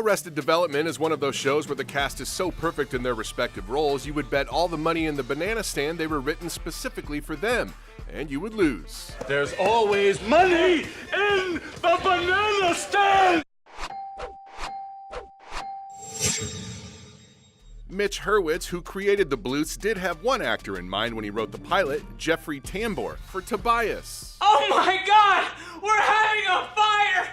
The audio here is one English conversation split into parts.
Arrested Development is one of those shows where the cast is so perfect in their respective roles, you would bet all the money in the banana stand they were written specifically for them, and you would lose. There's always money in the banana stand! Mitch Hurwitz, who created the Bluths, did have one actor in mind when he wrote the pilot, Jeffrey Tambor, for Tobias. Oh my God! We're having a fire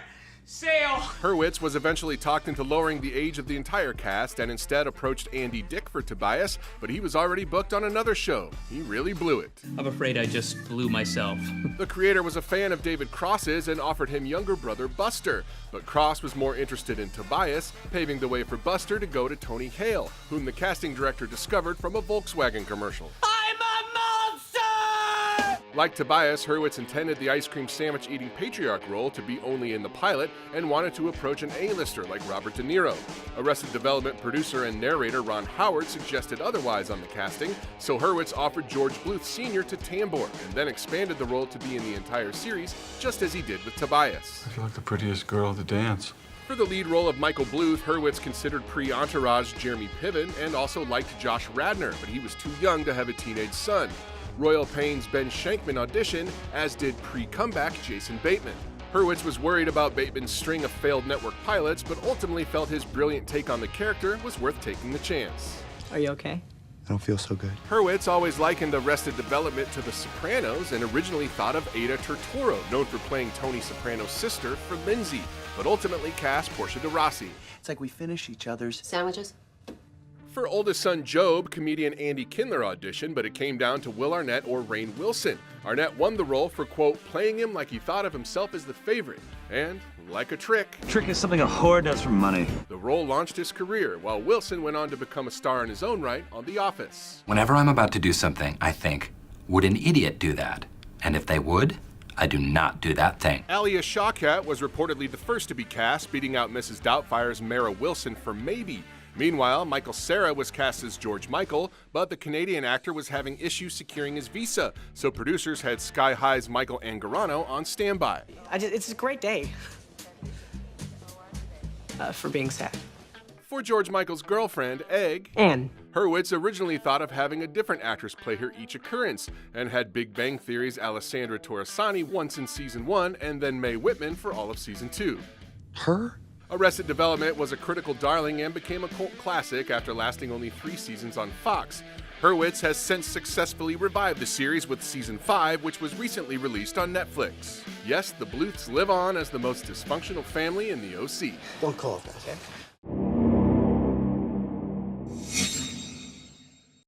sale! Hurwitz was eventually talked into lowering the age of the entire cast and instead approached Andy Dick for Tobias, but he was already booked on another show. He really blew it. I'm afraid I just blew myself. The creator was a fan of David Cross's and offered him younger brother Buster, but Cross was more interested in Tobias, paving the way for Buster to go to Tony Hale, whom the casting director discovered from a Volkswagen commercial. I'm a monster! Like Tobias, Hurwitz intended the ice cream sandwich-eating patriarch role to be only in the pilot and wanted to approach an A-lister like Robert De Niro. Arrested Development producer and narrator Ron Howard suggested otherwise on the casting, so Hurwitz offered George Bluth Sr. to Tambor and then expanded the role to be in the entire series, just as he did with Tobias. I feel like the prettiest girl at the dance. For the lead role of Michael Bluth, Hurwitz considered pre-Entourage Jeremy Piven and also liked Josh Radnor, but he was too young to have a teenage son. Royal Pain's Ben Shenkman auditioned, as did pre-comeback Jason Bateman. Hurwitz was worried about Bateman's string of failed network pilots, but ultimately felt his brilliant take on the character was worth taking the chance. Are you okay? I don't feel so good. Hurwitz always likened Arrested Development to The Sopranos and originally thought of Ada Turturro, known for playing Tony Soprano's sister, for Lindsay, but ultimately cast Portia de Rossi. It's like we finish each other's Sandwiches? For oldest son Job, comedian Andy Kindler auditioned, but it came down to Will Arnett or Rainn Wilson. Arnett won the role for, quote, playing him like he thought of himself as the favorite. And, like a trick, Trick is something a whore does for money. the role launched his career, while Wilson went on to become a star in his own right on The Office. Whenever I'm about to do something, I think, would an idiot do that? And if they would, I do not do that thing. Alia Shawkat was reportedly the first to be cast, beating out Mrs. Doubtfire's Mara Wilson for Maybe. Meanwhile, Michael Cera was cast as George Michael, but the Canadian actor was having issues securing his visa, so producers had Sky High's Michael Angarano on standby. It's a great day. For being sad. For George Michael's girlfriend, Egg, Anne. Hurwitz originally thought of having a different actress play her each occurrence, and had Big Bang Theory's Alessandra Torresani once in season 1 and then Mae Whitman for all of season 2. Her? Arrested Development was a critical darling and became a cult classic after lasting only 3 seasons on Fox. Hurwitz has since successfully revived the series with season 5, which was recently released on Netflix. Yes, the Bluths live on as the most dysfunctional family in the OC. Don't call it that.